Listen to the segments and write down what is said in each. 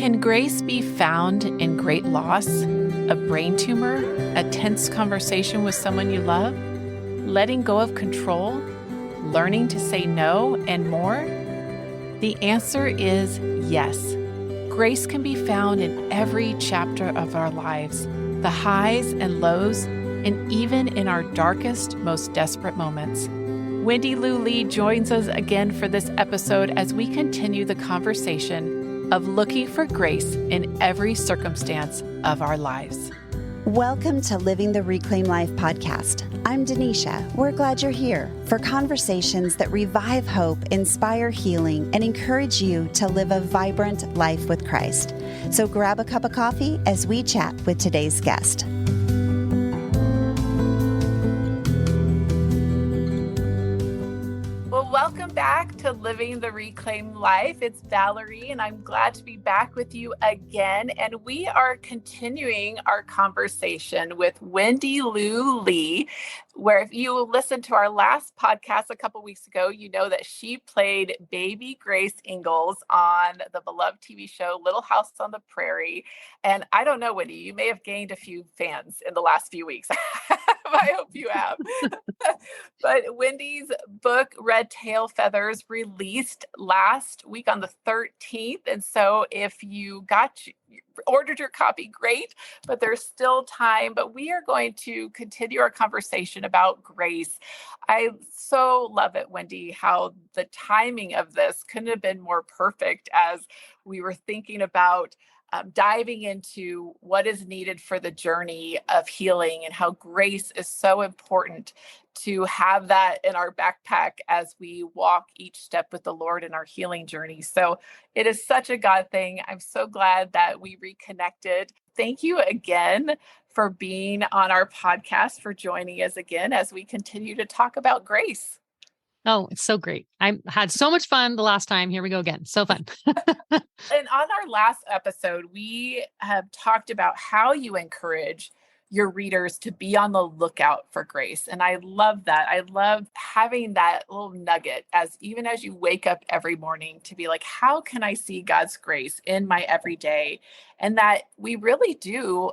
Can grace be found in great loss, a brain tumor, a tense conversation with someone you love, letting go of control, learning to say no, and more? The answer is yes. Grace can be found in every chapter of our lives, the highs and lows, and even in our darkest, most desperate moments. Wendi Lou Lee joins us again for this episode as we continue the conversation of looking for grace in every circumstance of our lives. Welcome to Living the Reclaim Life podcast. I'm Denisha. We're glad you're here for conversations that revive hope, inspire healing, and encourage you to live a vibrant life with Christ. So grab a cup of coffee as we chat with today's guest. Welcome back to Living the Reclaimed Life. It's Valerie, and I'm glad to be back with you again. And we are continuing our conversation with Wendi Lou Lee, where if you listened to our last podcast a couple weeks ago, you know that she played Baby Grace Ingalls on the beloved TV show Little House on the Prairie. And I don't know, Wendi, you may have gained a few fans in the last few weeks. I hope you have. But Wendi's book, Red Tail Feathers, released last week on the 13th. And so if you ordered your copy, great, but there's still time. But we are going to continue our conversation about grace. I so love it, Wendi, how the timing of this couldn't have been more perfect as we were thinking about diving into what is needed for the journey of healing and how grace is so important to have that in our backpack as we walk each step with the Lord in our healing journey. So it is such a God thing. I'm so glad that we reconnected. Thank you again for being on our podcast, for joining us again as we continue to talk about grace. Oh, it's so great. I had so much fun the last time. Here we go again. So fun. And on our last episode, we have talked about how you encourage your readers to be on the lookout for grace. And I love that. I love having that little nugget even as you wake up every morning to be like, how can I see God's grace in my everyday? And that we really do,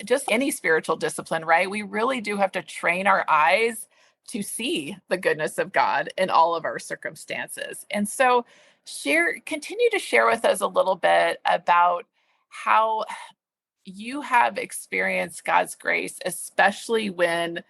just any spiritual discipline, right? We really do have to train our eyes to see the goodness of God in all of our circumstances. And so continue to share with us a little bit about how you have experienced God's grace, especially when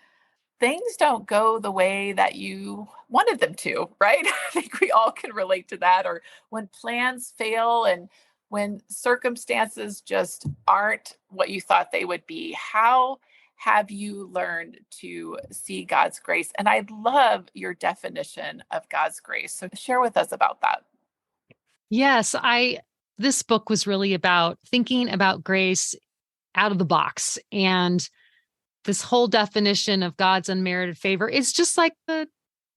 things don't go the way that you wanted them to, right? I think we all can relate to that, or when plans fail and when circumstances just aren't what you thought they would be. How have you learned to see God's grace? And I love your definition of God's grace. So share with us about that. Yes, this book was really about thinking about grace out of the box. And this whole definition of God's unmerited favor is just like the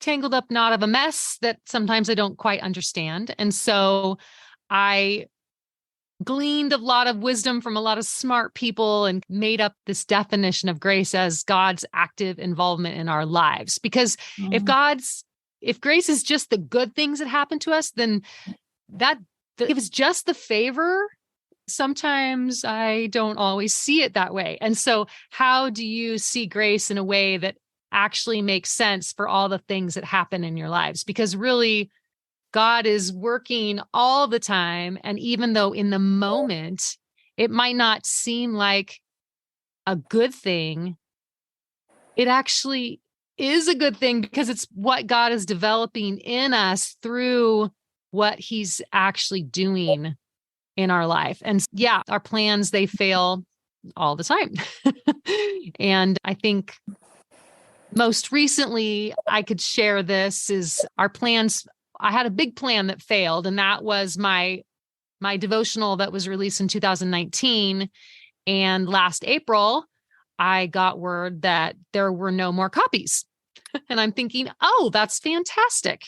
tangled up knot of a mess that sometimes I don't quite understand. And so I gleaned a lot of wisdom from a lot of smart people and made up this definition of grace as God's active involvement in our lives. Because if grace is just the good things that happen to us, then if it's just the favor, sometimes I don't always see it that way. And so how do you see grace in a way that actually makes sense for all the things that happen in your lives? Because really, God is working all the time. And even though in the moment, it might not seem like a good thing, it actually is a good thing because it's what God is developing in us through what he's actually doing in our life. And yeah, our plans, they fail all the time. And I think most recently I could share this is our plans. I had a big plan that failed, and that was my devotional that was released in 2019. And last April, I got word that there were no more copies. And I'm thinking, oh, that's fantastic.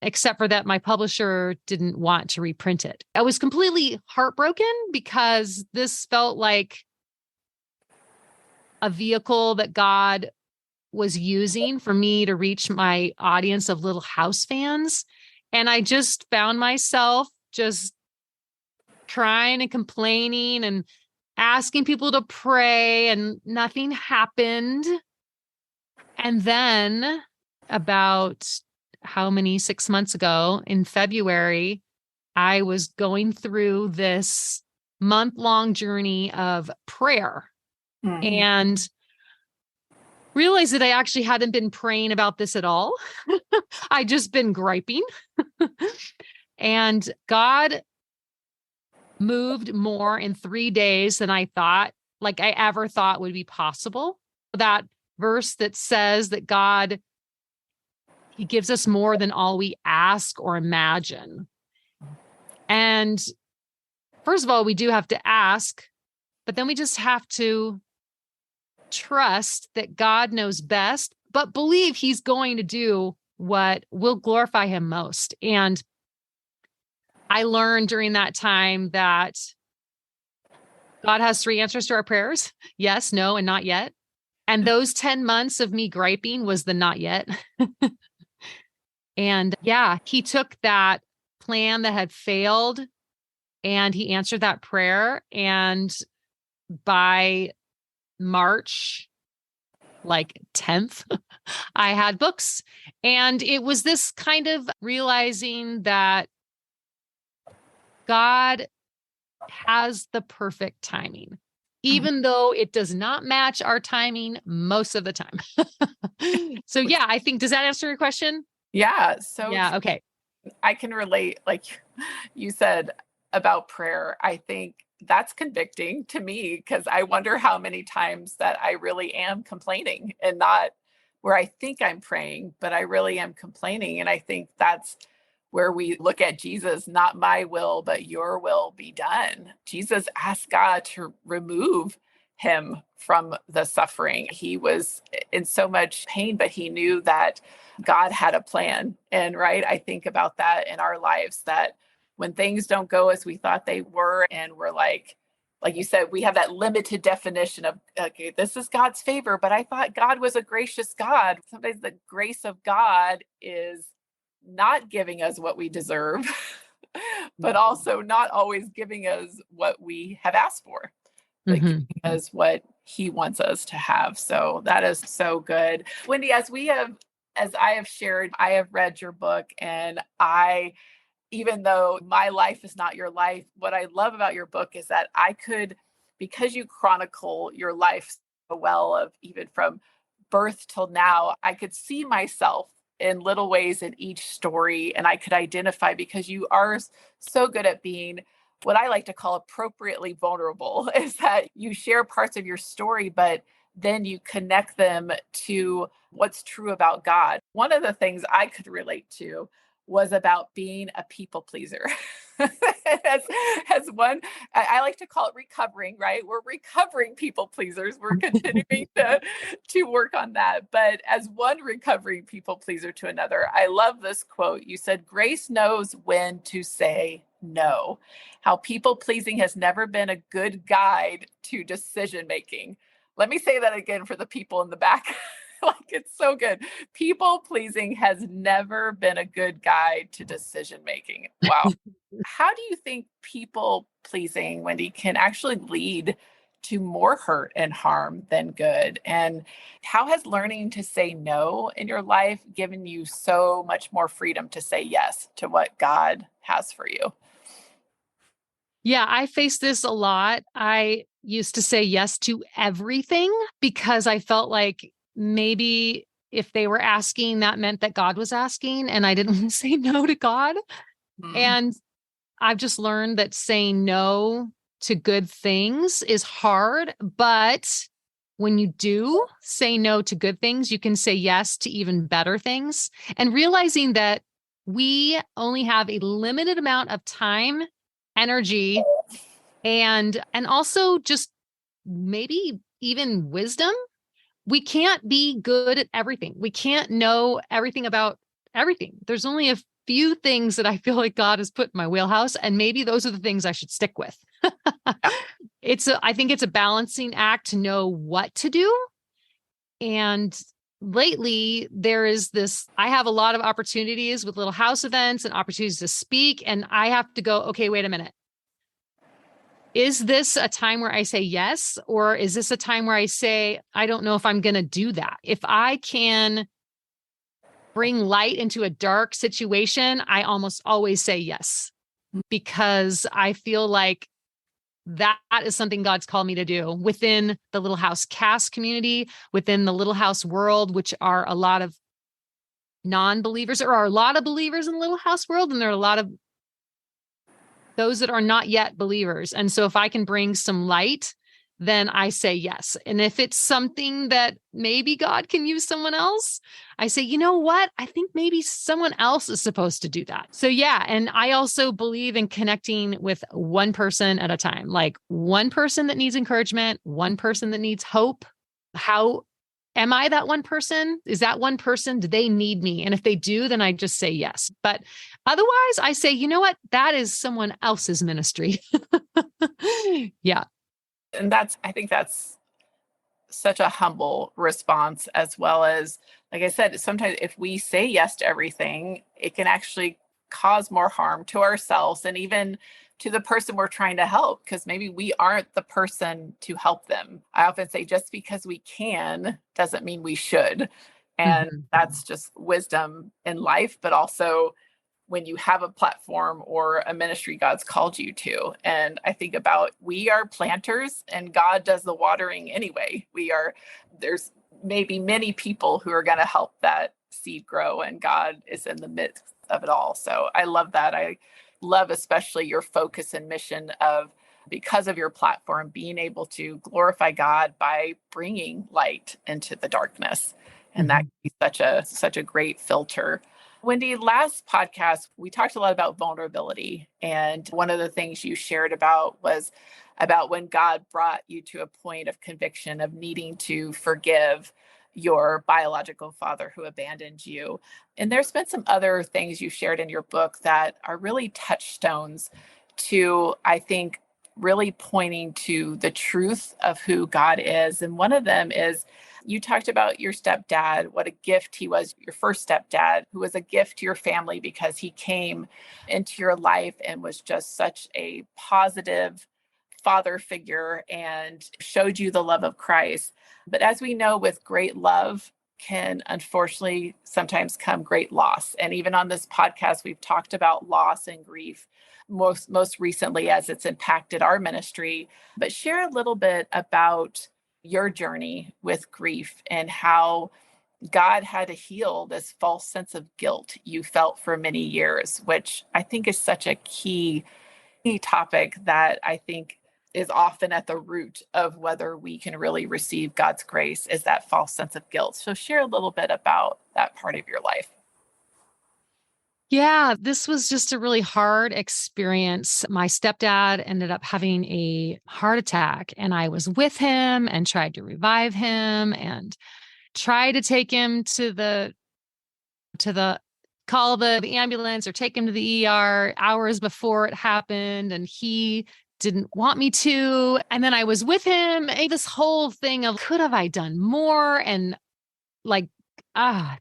Except for that my publisher didn't want to reprint it. I was completely heartbroken because this felt like a vehicle that God was using for me to reach my audience of Little House fans. And I just found myself just crying and complaining and asking people to pray, and nothing happened. And then about 6 months ago in February, I was going through this month-long journey of prayer and realized that I actually hadn't been praying about this at all. I just been griping. And God moved more in 3 days than I ever thought would be possible. That verse that says that God, He gives us more than all we ask or imagine. And first of all, we do have to ask, but then we just have to trust that God knows best, but believe He's going to do what will glorify Him most. And I learned during that time that God has 3 answers to our prayers: yes, no, and not yet. And those 10 months of me griping was the not yet. And yeah, He took that plan that had failed and He answered that prayer. And by March, 10th, I had books. And it was this kind of realizing that God has the perfect timing, even though it does not match our timing most of the time. So yeah, I think, does that answer your question? Yeah. So Yeah. Okay. I can relate, like you said about prayer. I think that's convicting to me, because I wonder how many times that I really am complaining, and not where I think I'm praying, but I really am complaining. And I think that's where we look at Jesus: not my will, but your will be done. Jesus asked God to remove him from the suffering. He was in so much pain, but he knew that God had a plan. And right, I think about that in our lives, that when things don't go as we thought they were, and we're like you said, we have that limited definition of, okay, this is God's favor, but I thought God was a gracious God. Sometimes the grace of God is not giving us what we deserve, but also not always giving us what we have asked for, but giving us what He wants us to have. So that is so good. Wendi, as I have shared, I have read your book, and even though my life is not your life, what I love about your book is that because you chronicle your life so well, of even from birth till now, I could see myself in little ways in each story, and I could identify, because you are so good at being what I like to call appropriately vulnerable, is that you share parts of your story, but then you connect them to what's true about God. One of the things I could relate to was about being a people pleaser. as one, I like to call it recovering, right? We're recovering people pleasers. We're continuing to work on that. But as one recovering people pleaser to another, I love this quote. You said, "Grace knows when to say no. How people pleasing has never been a good guide to decision making." Let me say that again for the people in the back. It's so good. People pleasing has never been a good guide to decision making. Wow. How do you think people pleasing, Wendi, can actually lead to more hurt and harm than good? And how has learning to say no in your life given you so much more freedom to say yes to what God has for you? Yeah, I face this a lot. I used to say yes to everything because I felt like maybe if they were asking, that meant that God was asking, and I didn't want to say no to God. Mm. And I've just learned that saying no to good things is hard, but when you do say no to good things, you can say yes to even better things. And realizing that we only have a limited amount of time, energy, and also just maybe even wisdom. We can't be good at everything. We can't know everything about everything. There's only a few things that I feel like God has put in my wheelhouse, and maybe those are the things I should stick with. I think it's a balancing act to know what to do. And lately there is I have a lot of opportunities with little house events and opportunities to speak. And I have to go, okay, wait a minute. is this a time where I say yes? Or is this a time where I say, I don't know if I'm going to do that? If I can bring light into a dark situation, I almost always say yes, because I feel like that is something God's called me to do within the Little House cast community, within the Little House world, which are a lot of non-believers. There are a lot of believers in the Little House world, and there are a lot of those that are not yet believers. And so if I can bring some light, then I say yes. And if it's something that maybe God can use someone else, I say, you know what? I think maybe someone else is supposed to do that. So yeah. And I also believe in connecting with one person at a time, like one person that needs encouragement, one person that needs hope. How am I that one person? Is that one person? Do they need me? And if they do, then I just say yes. But otherwise, I say, you know what? That is someone else's ministry. Yeah. And I think that's such a humble response, as well as, like I said, sometimes if we say yes to everything, it can actually cause more harm to ourselves and even to the person we're trying to help, because maybe we aren't the person to help them. I often say just because we can doesn't mean we should. And Mhm. that's just wisdom in life, but also when you have a platform or a ministry God's called you to. And I think about, we are planters and God does the watering anyway. There's maybe many people who are going to help that seed grow, and God is in the midst of it all. So I love that. I love especially your focus and mission of, because of your platform, being able to glorify God by bringing light into the darkness. And that Mhm. can be such a great filter. Wendi, last podcast, we talked a lot about vulnerability. And one of the things you shared about was about when God brought you to a point of conviction of needing to forgive your biological father who abandoned you. And there's been some other things you shared in your book that are really touchstones to, I think, really pointing to the truth of who God is. And one of them is, you talked about your stepdad, what a gift he was, your first stepdad, who was a gift to your family because he came into your life and was just such a positive father figure and showed you the love of Christ. But as we know, with great love can unfortunately sometimes come great loss. And even on this podcast, we've talked about loss and grief most recently as it's impacted our ministry. But share a little bit about your journey with grief and how God had to heal this false sense of guilt you felt for many years, which I think is such a key topic that I think is often at the root of whether we can really receive God's grace, is that false sense of guilt. So share a little bit about that part of your life. Yeah, this was just a really hard experience. My stepdad ended up having a heart attack, and I was with him and tried to revive him and tried to take him to the call the ambulance or take him to the ER hours before it happened, and he didn't want me to. And then I was with him. This whole thing of, could have I done more? And like,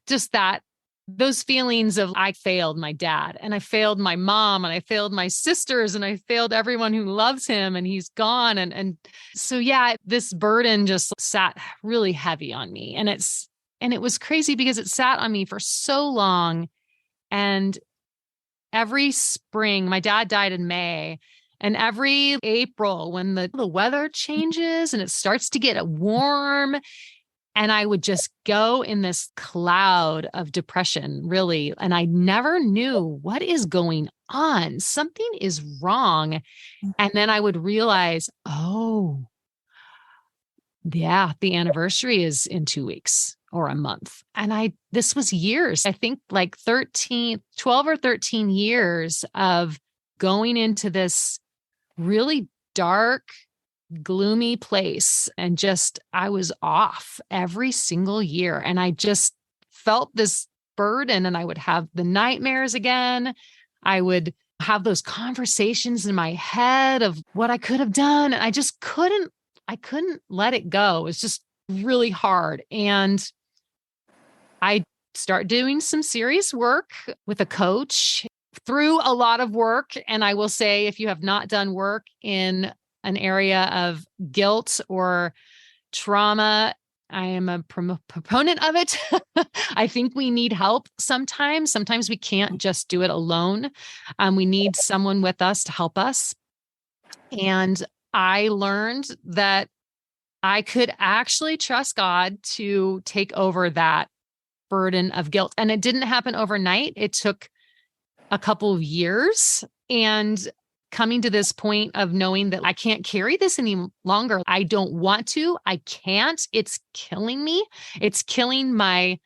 just that, those feelings of, I failed my dad and I failed my mom and I failed my sisters and I failed everyone who loves him and he's gone. And so, yeah, this burden just sat really heavy on me. And it was crazy because it sat on me for so long. And every spring, my dad died in May. And every April, when the weather changes and it starts to get warm, and I would just go in this cloud of depression, really. And I never knew what is going on. Something is wrong. And then I would realize, oh, yeah, the anniversary is in 2 weeks or a month. And this was years, I think like 12 or 13 years of going into this really dark, gloomy place. And just, I was off every single year. And I just felt this burden, and I would have the nightmares again. I would have those conversations in my head of what I could have done. And I couldn't let it go. It was just really hard. And I start doing some serious work with a coach, through a lot of work. And I will say, if you have not done work in an area of guilt or trauma. I am a proponent of it. I think we need help sometimes. Sometimes we can't just do it alone. We need someone with us to help us. And I learned that I could actually trust God to take over that burden of guilt. And it didn't happen overnight. It took a couple of years. And coming to this point of knowing that I can't carry this any longer. I don't want to. I can't. It's killing me. It's killing my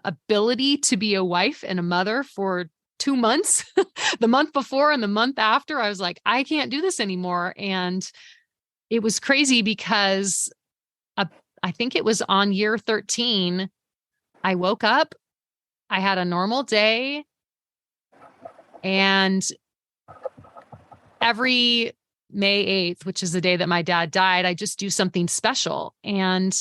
ability to be a wife and a mother for 2 months. The month before and the month after, I was like, I can't do this anymore. And it was crazy because I think it was on year 13, I woke up, I had a normal day, and every May 8th, which is the day that my dad died, I just do something special. And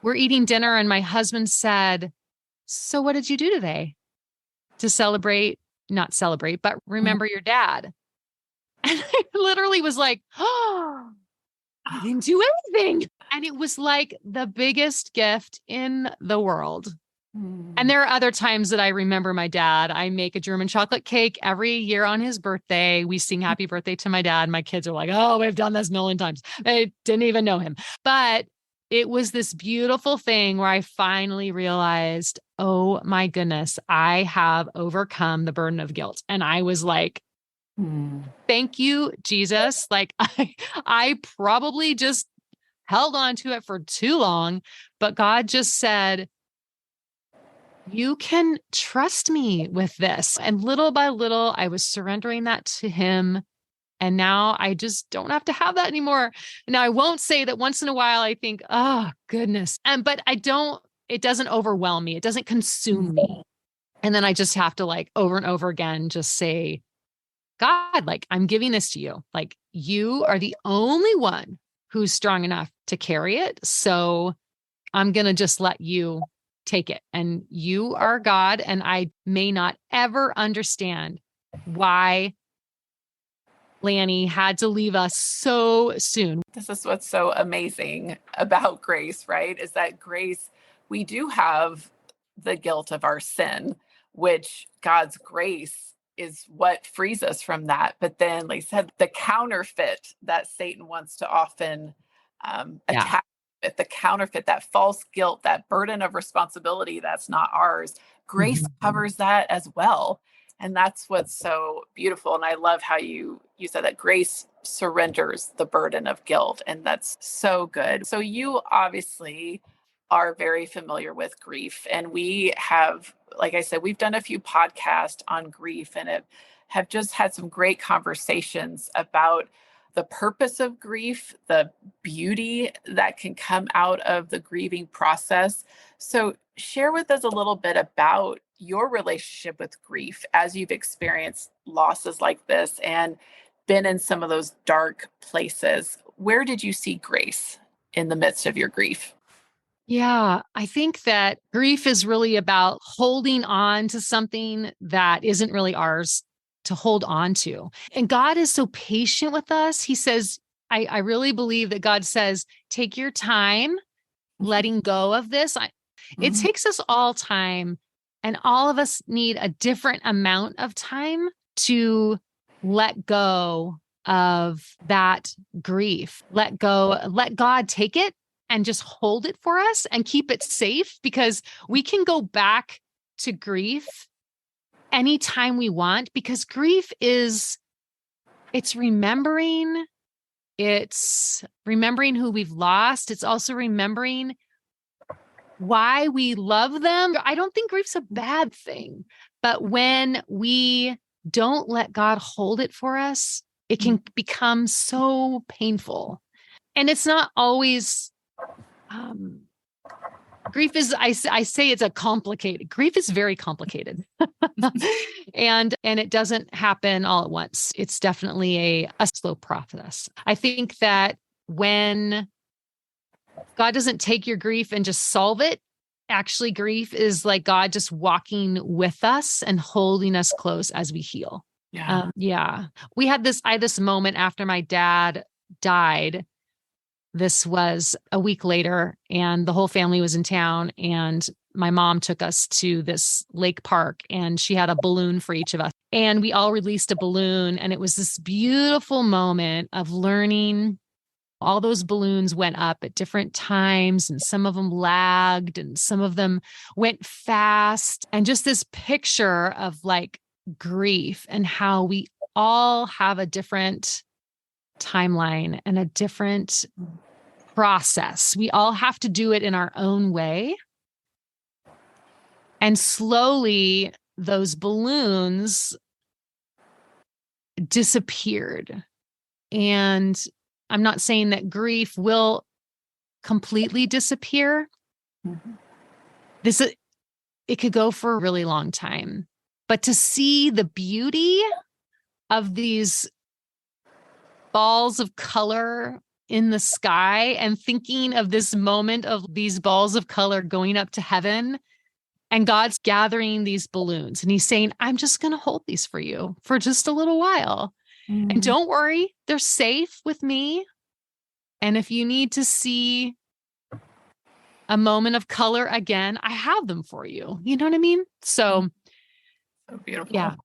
we're eating dinner and my husband said, so what did you do today to celebrate, not celebrate, but remember your dad? And I literally was like, oh, I didn't do anything. And it was like the biggest gift in the world. And there are other times that I remember my dad. I make a German chocolate cake every year on his birthday. We sing happy birthday to my dad. My kids are like, oh, we've done this a million times. They didn't even know him. But it was this beautiful thing where I finally realized, oh my goodness, I have overcome the burden of guilt. And I was like, thank you, Jesus. Like I probably just held on to it for too long, but God just said, you can trust me with this. And little by little, I was surrendering that to him. And now I just don't have to have that anymore. Now, I won't say that once in a while I think, oh, goodness. But it doesn't overwhelm me. It doesn't consume me. And then I just have to like over and over again, just say, God, like I'm giving this to you. Like you are the only one who's strong enough to carry it. So I'm going to just let you take it. And you are God. And I may not ever understand why Lanny had to leave us so soon. This is what's so amazing about grace, right? Is that grace, we do have the guilt of our sin, which God's grace is what frees us from that. But then, like I said, the counterfeit that Satan wants to often attack, the counterfeit, that false guilt, that burden of responsibility that's not ours, grace covers that as well. And that's what's so beautiful. And I love how you said that grace surrenders the burden of guilt. And that's so good. So you obviously are very familiar with grief. And we have, like I said, we've done a few podcasts on grief and have just had some great conversations about the purpose of grief, the beauty that can come out of the grieving process. So share with us a little bit about your relationship with grief as you've experienced losses like this and been in some of those dark places. Where did you see grace in the midst of your grief? Yeah, I think that grief is really about holding on to something that isn't really ours to hold on to. And God is so patient with us. He says, I really believe that God says, take your time letting go of this. It takes us all time, and all of us need a different amount of time to let go of that grief. Let go, let God take it and just hold it for us and keep it safe, because we can go back to grief anytime we want, because grief it's remembering who we've lost. It's also remembering why we love them. I don't think grief's a bad thing, but when we don't let God hold it for us, it can become so painful. And it's not always, grief is, I say it's grief is very complicated. and it doesn't happen all at once. It's definitely a slow process. I think that when God doesn't take your grief and just solve it, actually grief is like God just walking with us and holding us close as we heal. Yeah. Yeah. I had this moment after my dad died. This was a week later, and the whole family was in town, and my mom took us to this lake park, and she had a balloon for each of us. And we all released a balloon, and it was this beautiful moment of learning. All those balloons went up at different times, and some of them lagged and some of them went fast. And just this picture of like grief and how we all have a different timeline and a different process. We all have to do it in our own way. And slowly those balloons disappeared. And I'm not saying that grief will completely disappear. Mm-hmm. It could go for a really long time. But to see the beauty of these balls of color in the sky and thinking of this moment of these balls of color going up to heaven, and God's gathering these balloons and he's saying, I'm just going to hold these for you for just a little while. And don't worry, they're safe with me. And if you need to see a moment of color again, I have them for you. You know what I mean? So beautiful. Yeah.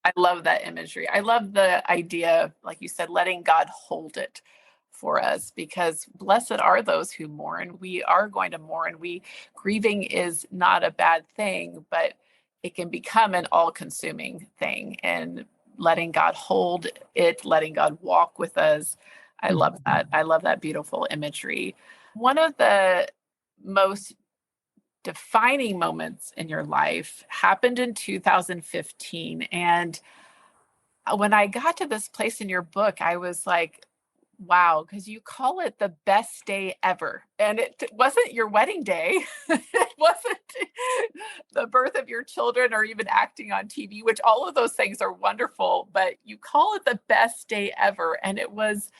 I love that imagery. I love the idea, like you said, letting God hold it for us, because blessed are those who mourn. We are going to mourn. Grieving is not a bad thing, but it can become an all-consuming thing, and letting God hold it, letting God walk with us. I love that. I love that beautiful imagery. One of the most defining moments in your life happened in 2015. And when I got to this place in your book, I was like, wow, because you call it the best day ever. And it wasn't your wedding day. It wasn't the birth of your children or even acting on TV, which all of those things are wonderful, but you call it the best day ever. And it was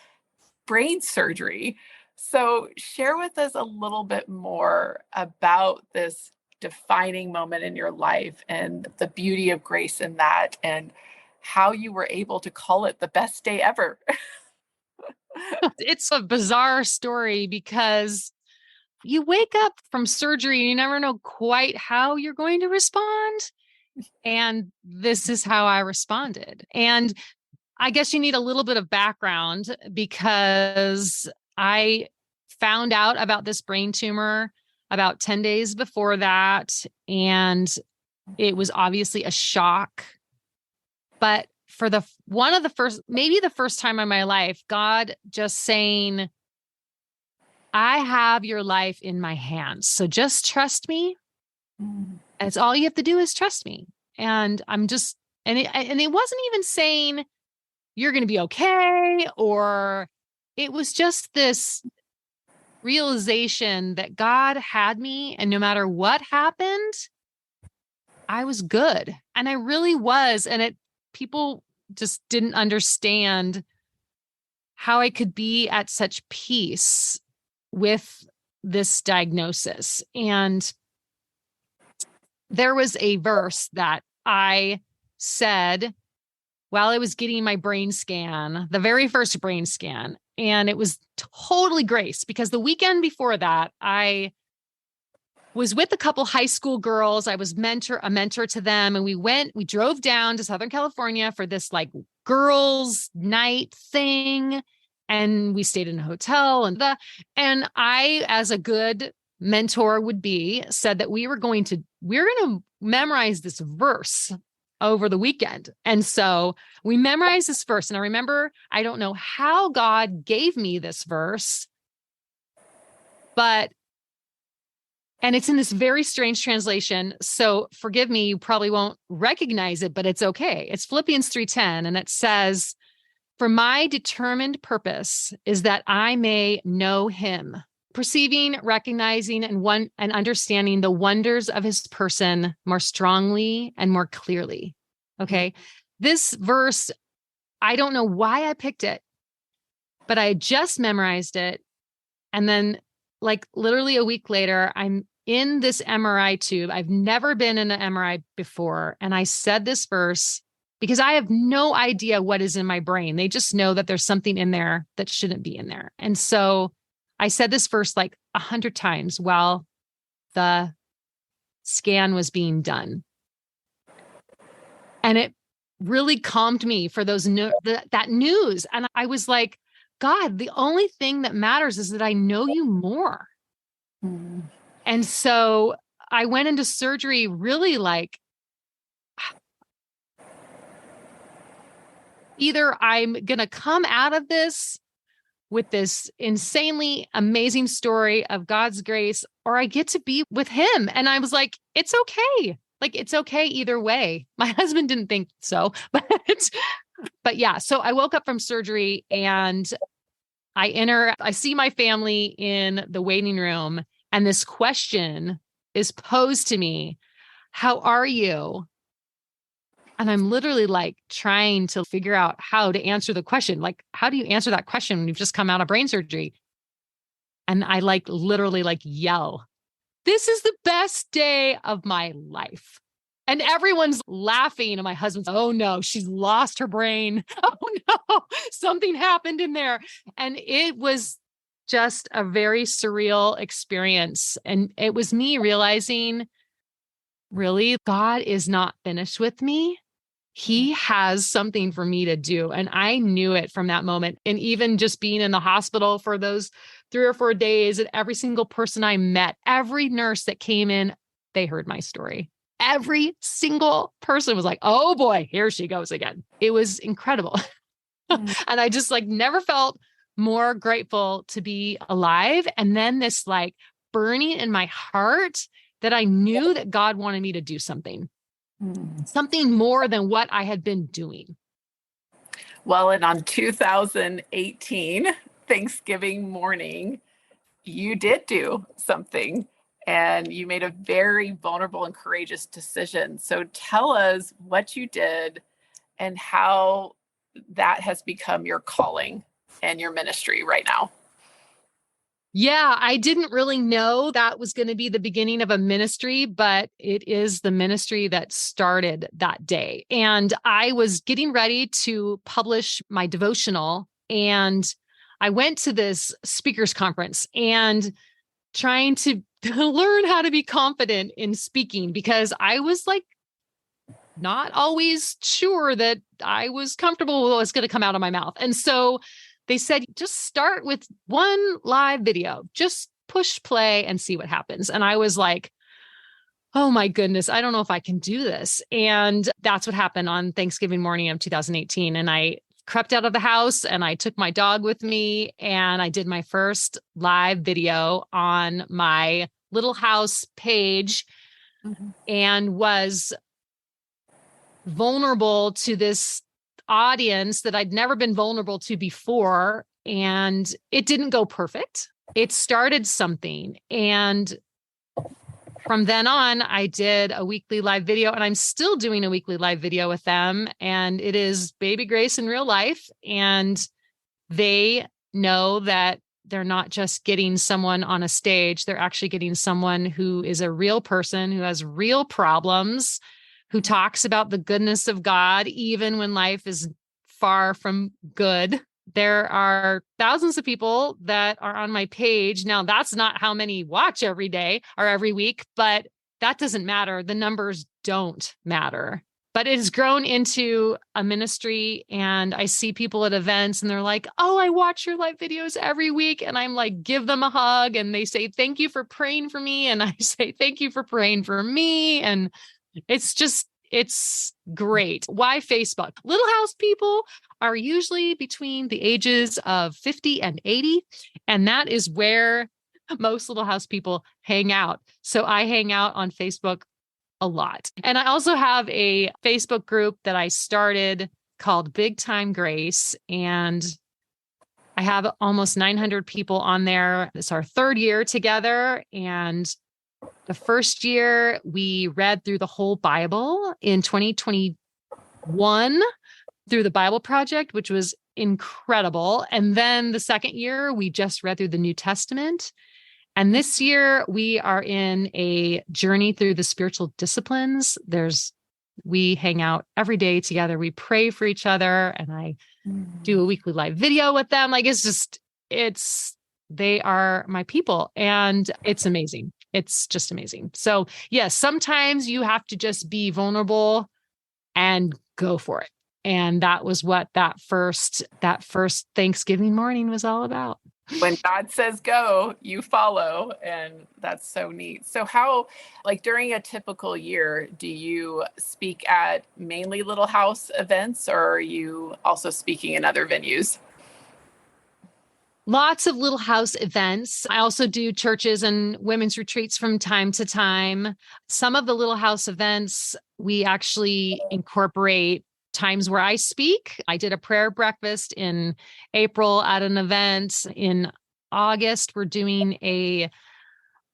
brain surgery. So share with us a little bit more about this defining moment in your life and the beauty of grace in that, and how you were able to call it the best day ever. It's a bizarre story because you wake up from surgery and you never know quite how you're going to respond. And this is how I responded. And I guess you need a little bit of background, because I found out about this brain tumor about 10 days before that. And it was obviously a shock. But for maybe the first time in my life, God just saying, I have your life in my hands. So just trust me. That's all you have to do is trust me. And it wasn't even saying you're going to be okay, or it was just this realization that God had me, and no matter what happened, I was good. And I really was. And people just didn't understand how I could be at such peace with this diagnosis. And there was a verse that I said while I was getting my brain scan, the very first brain scan, and it was totally grace, because the weekend before that, I was with a couple high school girls. I was a mentor to them. And we drove down to Southern California for this like girls' night thing. And we stayed in a hotel, and I, as a good mentor would be, said that we're going to memorize this verse over the weekend. And so we memorized this verse. And I remember, I don't know how God gave me this verse, and it's in this very strange translation. So forgive me, you probably won't recognize it, but it's okay. It's Philippians 3:10. And it says, for my determined purpose is that I may know him, perceiving, recognizing, and understanding the wonders of his person more strongly and more clearly. Okay. This verse, I don't know why I picked it, but I just memorized it. And then like literally a week later, I'm in this MRI tube. I've never been in an MRI before. And I said this verse because I have no idea what is in my brain. They just know that there's something in there that shouldn't be in there. And so I said this verse like 100 times while the scan was being done. And it really calmed me for that news. And I was like, God, the only thing that matters is that I know you more. Mm. And so I went into surgery really like, either I'm going to come out of this with this insanely amazing story of God's grace, or I get to be with him. And I was like, it's okay. Like, it's okay either way. My husband didn't think so, but yeah. So I woke up from surgery and I see my family in the waiting room, and this question is posed to me: how are you? And I'm literally like trying to figure out how to answer the question. Like, how do you answer that question when you've just come out of brain surgery? And I like literally like yell, "This is the best day of my life." And everyone's laughing. And my husband's, "Oh no, she's lost her brain. Oh no, something happened in there." And it was just a very surreal experience. And it was me realizing, really, God is not finished with me. He has something for me to do. And I knew it from that moment. And even just being in the hospital for those 3 or 4 days, and every single person I met, every nurse that came in, they heard my story. Every single person was like, "Oh boy, here she goes again." It was incredible. And I just like never felt more grateful to be alive. And then this like burning in my heart that I knew that God wanted me to do something more than what I had been doing. Well, and on 2018 Thanksgiving morning, you did do something, and you made a very vulnerable and courageous decision. So tell us what you did and how that has become your calling and your ministry right now. Yeah, I didn't really know that was going to be the beginning of a ministry, but it is the ministry that started that day. And I was getting ready to publish my devotional, and I went to this speakers conference and trying to learn how to be confident in speaking, because I was like not always sure that I was comfortable with what was going to come out of my mouth. And so they said, just start with one live video, just push play and see what happens. And I was like, oh my goodness, I don't know if I can do this. And that's what happened on Thanksgiving morning of 2018. And I crept out of the house and I took my dog with me, and I did my first live video on my Little House page and was vulnerable to this audience that I'd never been vulnerable to before. And it didn't go perfect. It started something. And from then on, I did a weekly live video, and I'm still doing a weekly live video with them. And it is Baby Grace in real life. And they know that they're not just getting someone on a stage. They're actually getting someone who is a real person, who has real problems, who talks about the goodness of God, even when life is far from good. There are thousands of people that are on my page. Now, that's not how many watch every day or every week, but that doesn't matter. The numbers don't matter. But it has grown into a ministry, and I see people at events and they're like, "Oh, I watch your live videos every week." And I'm like, give them a hug, and they say, "Thank you for praying for me." And I say, "Thank you for praying for me." And it's great. Why Facebook? Little House people are usually between the ages of 50 and 80. And that is where most Little House people hang out. So I hang out on Facebook a lot. And I also have a Facebook group that I started called Big Time Grace. And I have almost 900 people on there. It's our 3rd year together. And the first year we read through the whole Bible in 2021 through the Bible Project, which was incredible. And then the second year we just read through the New Testament. And this year we are in a journey through the spiritual disciplines. We hang out every day together. We pray for each other, and I do a weekly live video with them. Like they are my people, and it's amazing. It's just amazing. So yes, sometimes you have to just be vulnerable and go for it. And that was what that first Thanksgiving morning was all about. When God says go, you follow. And that's so neat. So how, like during a typical year, do you speak at mainly Little House events, or are you also speaking in other venues? Lots of Little House events. I also do churches and women's retreats from time to time. Some of the Little House events, we actually incorporate times where I speak. I did a prayer breakfast in April at an event. In August, we're doing a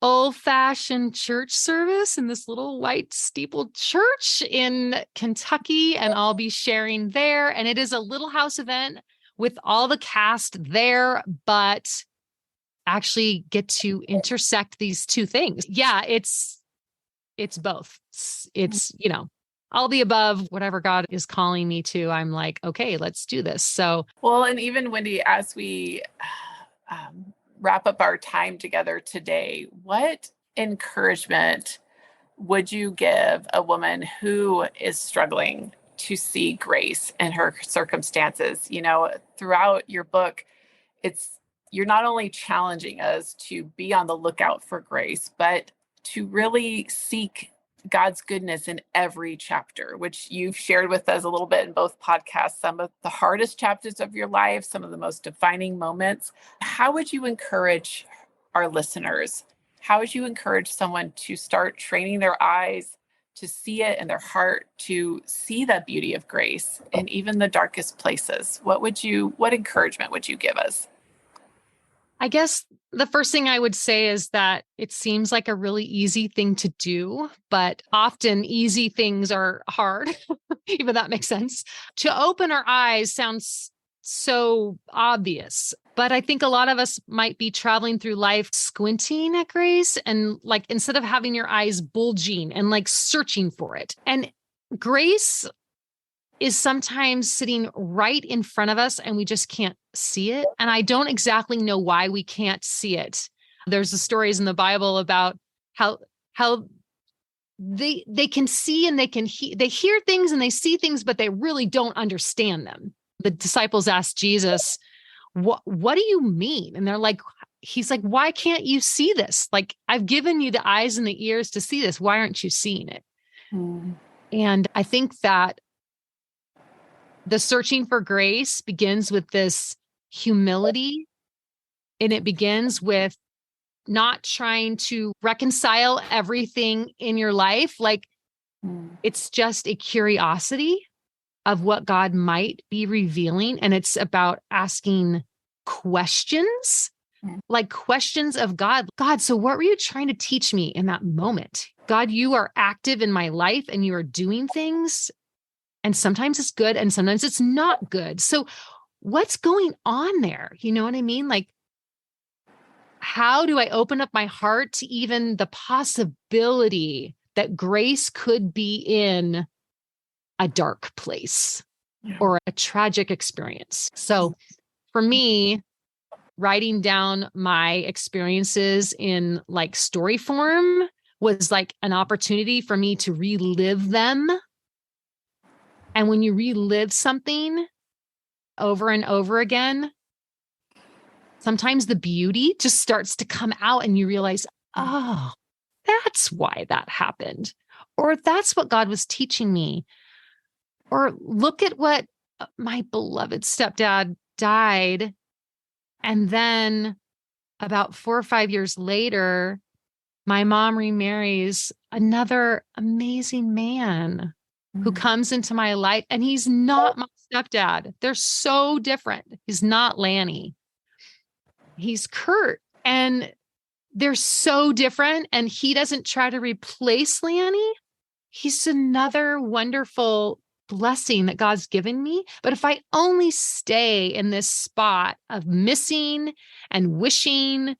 old-fashioned church service in this little white steepled church in Kentucky, and I'll be sharing there. And it is a Little House event with all the cast there, but actually get to intersect these two things. Yeah, it's both. It's, all the above, whatever God is calling me to, I'm like, okay, let's do this. So, well, and even Wendi, as we wrap up our time together today, what encouragement would you give a woman who is struggling to see grace in her circumstances? Throughout your book, you're not only challenging us to be on the lookout for grace, but to really seek God's goodness in every chapter, which you've shared with us a little bit in both podcasts, some of the hardest chapters of your life, some of the most defining moments. How would you encourage our listeners? How would you encourage someone to start training their eyes to see it in their heart, to see the beauty of grace in even the darkest places? What encouragement would you give us? I guess the first thing I would say is that it seems like a really easy thing to do, but often easy things are hard, even that makes sense. To open our eyes sounds so obvious, but I think a lot of us might be traveling through life squinting at grace, and like, instead of having your eyes bulging and like searching for it. And grace is sometimes sitting right in front of us and we just can't see it. And I don't exactly know why we can't see it. There's the stories in the Bible about how they can see and they hear things and they see things, but they really don't understand them. The disciples asked Jesus, what do you mean? And he's like, why can't you see this? Like, I've given you the eyes and the ears to see this. Why aren't you seeing it? And I think that the searching for grace begins with this humility, and it begins with not trying to reconcile everything in your life. Like, it's just a curiosity of what God might be revealing. And it's about asking questions, like questions of God. God, so what were you trying to teach me in that moment? God, you are active in my life and you are doing things. And sometimes it's good and sometimes it's not good. So what's going on there? You know what I mean? Like, how do I open up my heart to even the possibility that grace could be in a dark place or a tragic experience? So for me, writing down my experiences in like story form was like an opportunity for me to relive them. And when you relive something over and over again, sometimes the beauty just starts to come out and you realize, oh, that's why that happened. Or that's what God was teaching me. Or look at what my beloved stepdad died. And then about 4 or 5 years later, my mom remarries another amazing man who comes into my life, and he's not my stepdad. They're so different. He's not Lanny. He's Kurt, and they're so different. And he doesn't try to replace Lanny. He's another wonderful blessing that God's given me. But if I only stay in this spot of missing and wishing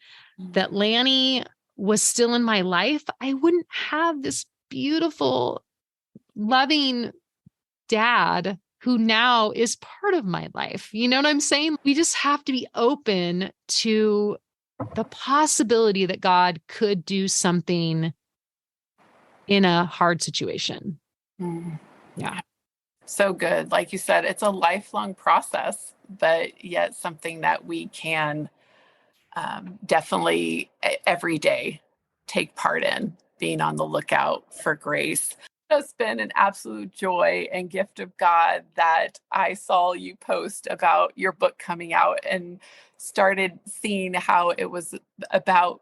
that Lanny was still in my life, I wouldn't have this beautiful, loving dad who now is part of my life. You know what I'm saying? We just have to be open to the possibility that God could do something in a hard situation. Yeah. So good. Like you said, it's a lifelong process, but yet something that we can definitely every day take part in, being on the lookout for grace. It's been an absolute joy and gift of God that I saw you post about your book coming out and started seeing how it was about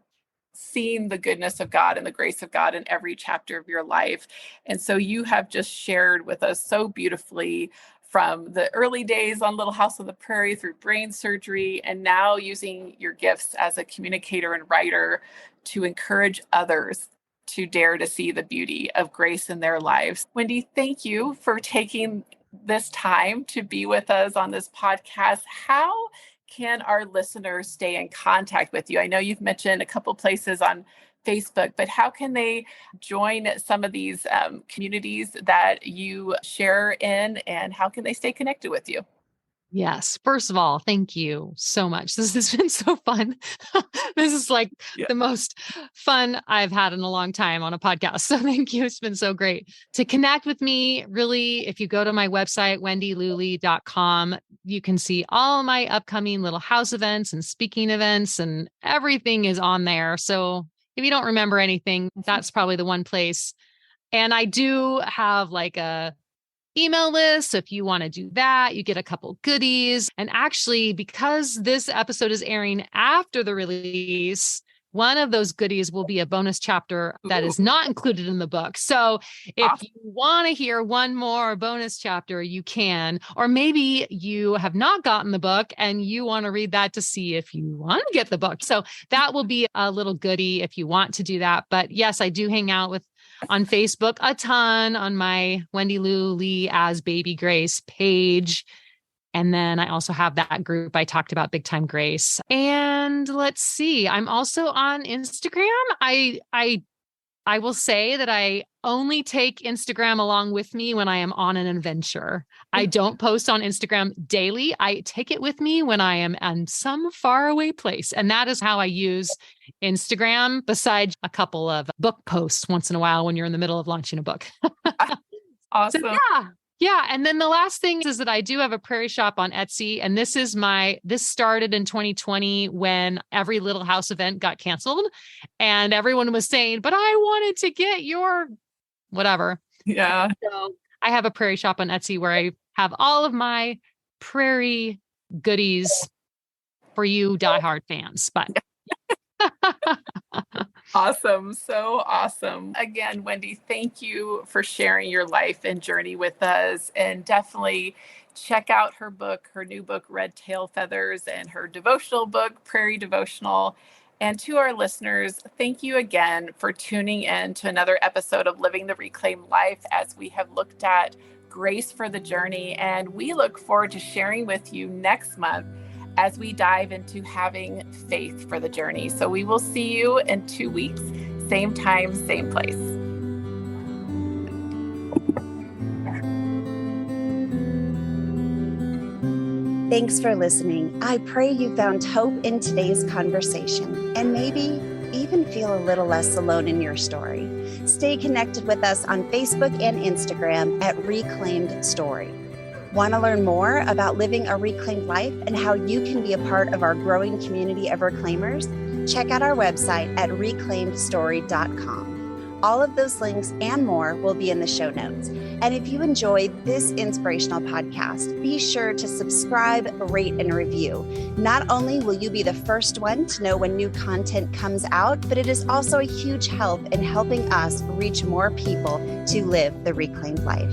seeing the goodness of God and the grace of God in every chapter of your life. And so you have just shared with us so beautifully from the early days on Little House on the Prairie through brain surgery, and now using your gifts as a communicator and writer to encourage others to dare to see the beauty of grace in their lives. Wendi, thank you for taking this time to be with us on this podcast. How can our listeners stay in contact with you? I know you've mentioned a couple places on Facebook, but how can they join some of these communities that you share in, and how can they stay connected with you? Yes. First of all, thank you so much. This has been so fun. This is like the most fun I've had in a long time on a podcast. So thank you. It's been so great to connect with me. Really, if you go to my website, wendyloulee.com, you can see all my upcoming Little House events and speaking events, and everything is on there. So if you don't remember anything, that's probably the one place. And I do have like a email list. So if you want to do that, you get a couple goodies. And actually, because this episode is airing after the release, one of those goodies will be a bonus chapter that is not included in the book. So if you want to hear one more bonus chapter, you can. Or maybe you have not gotten the book and you want to read that to see if you want to get the book. So that will be a little goodie if you want to do that. But yes, I do hang out on Facebook a ton on my Wendi Lou Lee as Baby Grace page. And then I also have that group I talked about, Big Time Grace. And let's see, I'm also on Instagram. I will say that I only take Instagram along with me when I am on an adventure. I don't post on Instagram daily. I take it with me when I am in some faraway place. And that is how I use Instagram, besides a couple of book posts once in a while when you're in the middle of launching a book. Awesome. So, yeah. And then the last thing is that I do have a Prairie shop on Etsy. And this started in 2020 when every Little House event got canceled and everyone was saying, but I wanted to get your whatever. Yeah. So I have a Prairie shop on Etsy where I have all of my Prairie goodies for you diehard fans. But Awesome. So awesome. Again, Wendi, thank you for sharing your life and journey with us. And definitely check out her book, her new book, Red Tail Feathers, and her devotional book, Prairie Devotional. And to our listeners, thank you again for tuning in to another episode of Living the Reclaimed Life as we have looked at grace for the journey. And we look forward to sharing with you next month as we dive into having faith for the journey. So we will see you in 2 weeks, same time, same place. Thanks for listening. I pray you found hope in today's conversation and maybe even feel a little less alone in your story. Stay connected with us on Facebook and Instagram at Reclaimed Story. Want to learn more about living a reclaimed life and how you can be a part of our growing community of reclaimers? Check out our website at reclaimedstory.com. All of those links and more will be in the show notes. And if you enjoyed this inspirational podcast, be sure to subscribe, rate, and review. Not only will you be the first one to know when new content comes out, but it is also a huge help in helping us reach more people to live the reclaimed life.